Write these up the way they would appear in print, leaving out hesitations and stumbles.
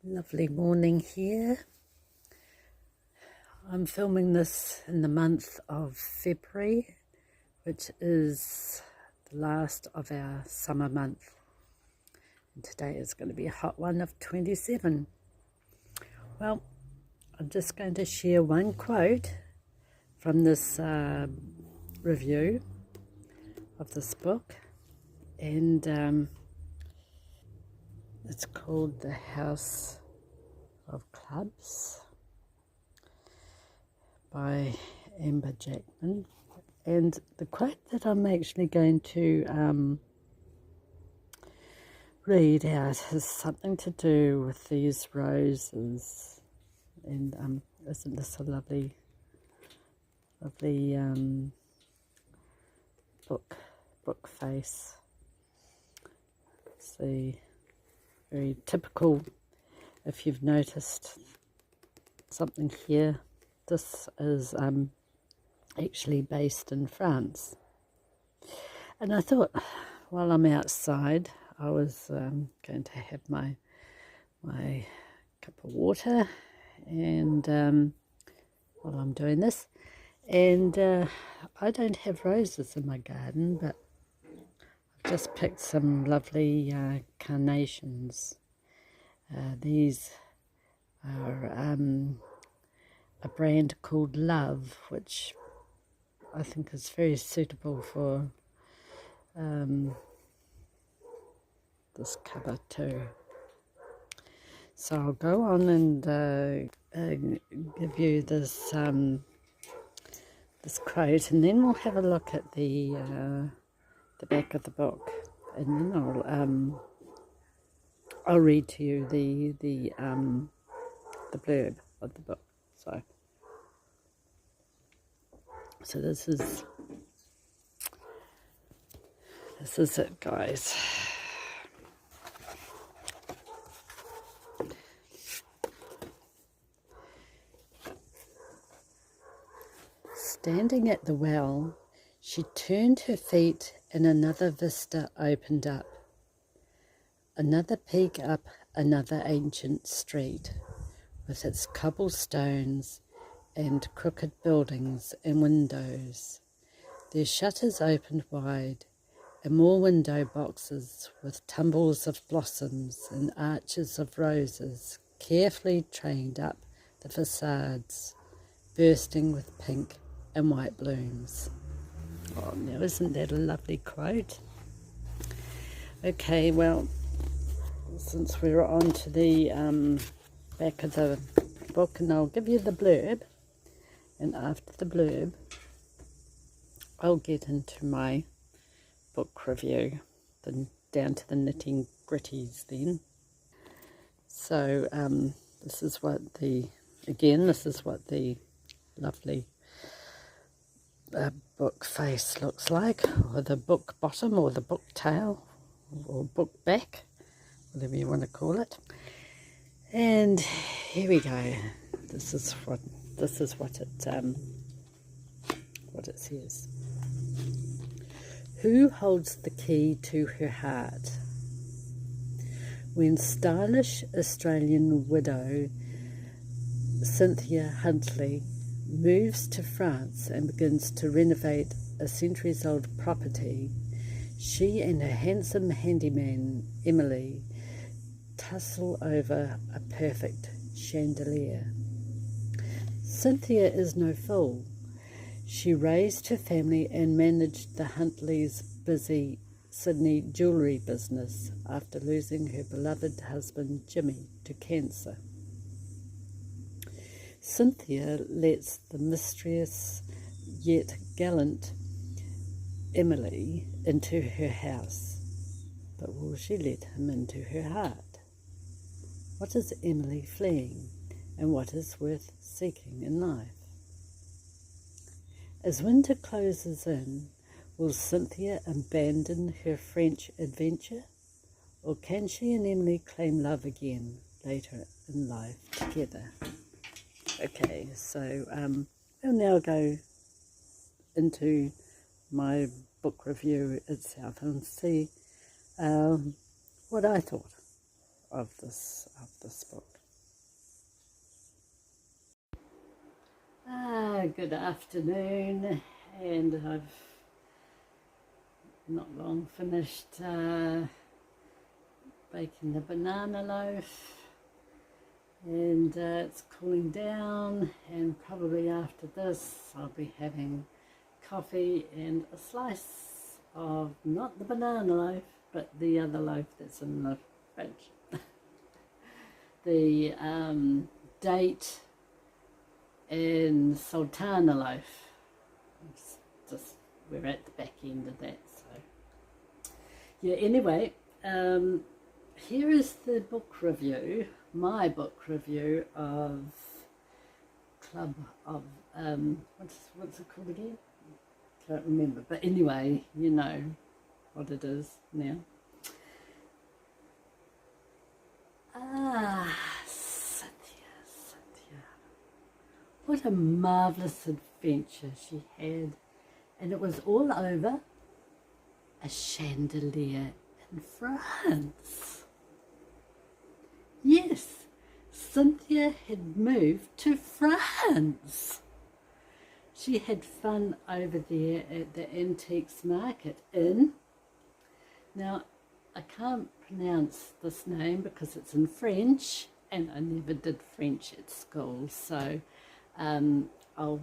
Lovely morning here. I'm filming this in the month of February, which is the last of our summer month. And today is going to be a hot one of 27. Well, I'm just going to share one quote from this review of this book, and it's called The House of Clubs by Jakeman. And the quote that I'm actually going to read out has something to do with these roses. And isn't this a lovely book face? It's the very typical, if you've noticed something here. This is actually based in France. And I thought, while I'm outside, I was going to have my cup of water, and while I'm doing this, and I don't have roses in my garden, but I've just picked some lovely carnations. These are a brand called Love, which I think is very suitable for this cover too. So I'll go on and give you this this quote, and then we'll have a look at the back of the book, and then I'll read to you the blurb of the book. So this is it, guys. Standing at the well, she turned her feet and another vista opened up. Another peak up another ancient street, with its cobblestones and crooked buildings and windows. Their shutters opened wide, and more window boxes with tumbles of blossoms and arches of roses carefully trained up the facades, bursting with pink and white blooms. Oh, now isn't that a lovely quote? Okay, well, since we're on to the back of the book, and I'll give you the blurb, and after the blurb I'll get into my book review, then down to the nitty gritties then. So this is what the lovely book face looks like, or the book bottom, or the book tail, or book back, whatever you want to call it. And here we go. This is what it says. Who holds the key to her heart? When stylish Australian widow Cynthia Huntley moves to France and begins to renovate a centuries-old property, she and her handsome handyman Emily tussle over a perfect chandelier. Cynthia is no fool. She raised her family and managed the Huntleys' busy Sydney jewellery business after losing her beloved husband Jimmy to cancer. Cynthia lets the mysterious yet gallant Emily into her house, but will she let him into her heart? What is Emily fleeing, and what is worth seeking in life? As winter closes in, will Cynthia abandon her French adventure, or can she and Emily claim love again later in life together? Okay, so we'll now go into my book review itself and see what I thought of this book. Good afternoon, and I've not long finished baking the banana loaf, and it's cooling down, and probably after this I'll be having coffee and a slice of not the banana loaf but the other loaf that's in the fridge. The date and sultana loaf. It's just, we're at the back end of that, so yeah. Anyway, here is the book review, my book review of Club of what's it called again? Can't remember, but anyway, you know what it is now. Cynthia. What a marvellous adventure she had. And it was all over a chandelier in France. Yes, Cynthia had moved to France. She had fun over there at the antiques market in, now I can't pronounce this name because it's in French, and I never did French at school, so I'll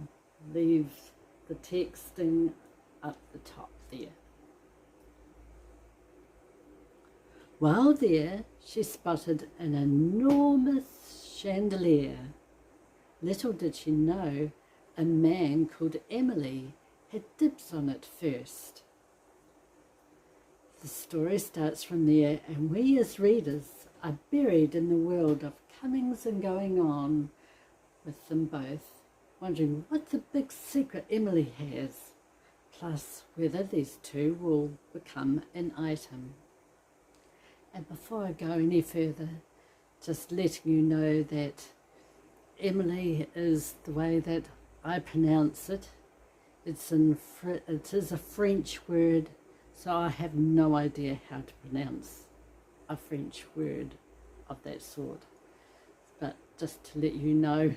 leave the texting up the top there. While there, she spotted an enormous chandelier. Little did she know a man called Emily had dibs on it first. The story starts from there, and we as readers are buried in the world of comings and going on with them both, wondering what the big secret Emily has, plus whether these two will become an item. And before I go any further, just letting you know that Emily is the way that I pronounce it. It is a French word, so I have no idea how to pronounce a French word of that sort. But just to let you know,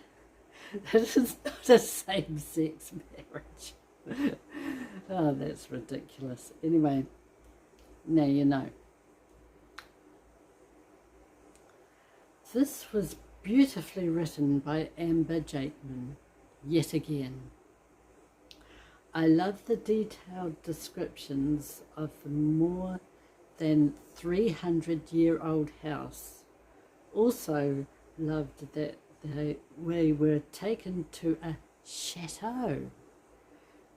that is not a same-sex marriage. Oh, that's ridiculous. Anyway, now you know. This was beautifully written by Amber Jakeman, yet again. I love the detailed descriptions of the more than 300-year-old house. Also loved that we were taken to a chateau,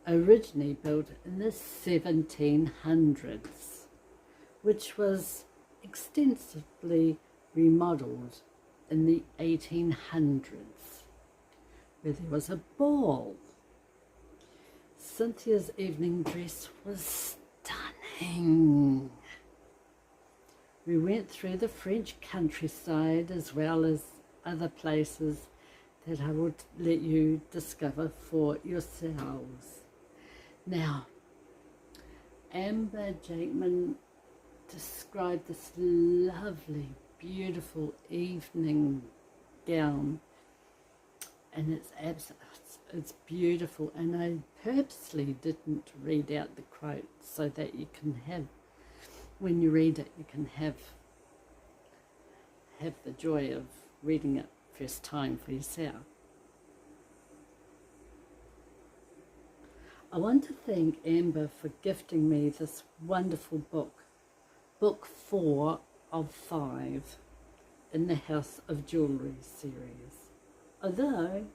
originally built in the 1700s, which was extensively remodelled in the 1800s, where there was a ball. Cynthia's evening dress was stunning. We went through the French countryside as well as other places that I would let you discover for yourselves. Now, Amber Jakeman described this lovely, beautiful evening gown, and it's beautiful, and I purposely didn't read out the quote so that you can have, when you read it, you can have the joy of reading it first time for yourself. I want to thank Amber for gifting me this wonderful book, book 4 of 5 in the House of Jewellery series, although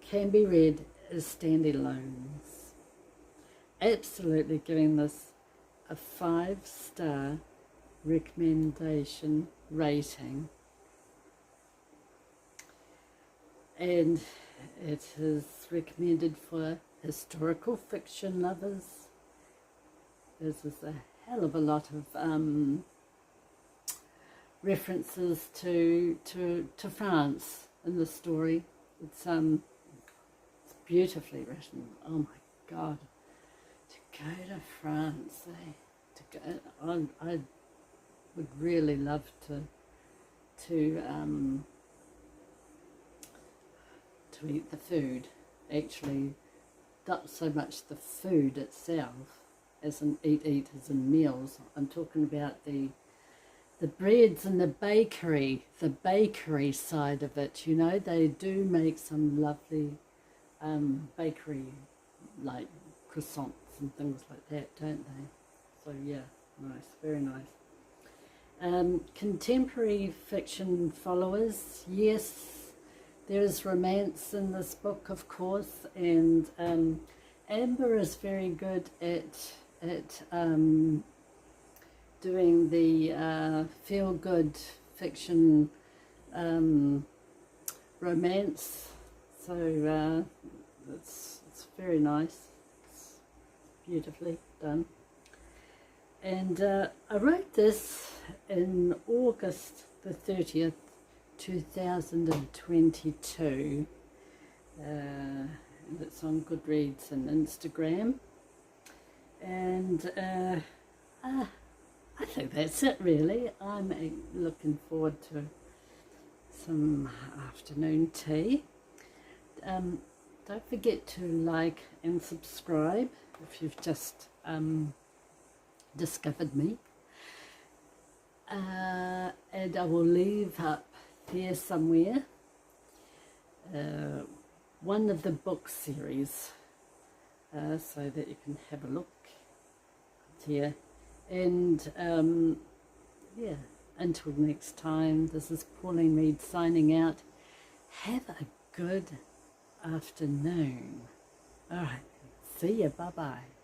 can be read as standalones. Absolutely giving this a 5-star recommendation rating, and it is recommended for historical fiction lovers. There's a hell of a lot of references to France in the story. It's beautifully written. Oh my God, to go to France, I would really love to to eat the food. Actually, not so much the food itself, as in eat as in meals. I'm talking about the breads and the bakery side of it. You know, they do make some lovely bakery, like croissants and things like that, don't they? So yeah, nice, very nice. Contemporary fiction followers, yes, there is romance in this book, of course, and Amber is very good at doing the feel-good fiction romance, so it's very nice. It's beautifully done. And I wrote this in August the 30th, 2022. And it's on Goodreads and Instagram. And I think that's it, really. I'm looking forward to some afternoon tea. Don't forget to like and subscribe if you've just discovered me. And I will leave up here somewhere one of the book series so that you can have a look here. And yeah, until next time, this is Pauline Reid signing out. Have a good afternoon. All right, see ya, bye-bye.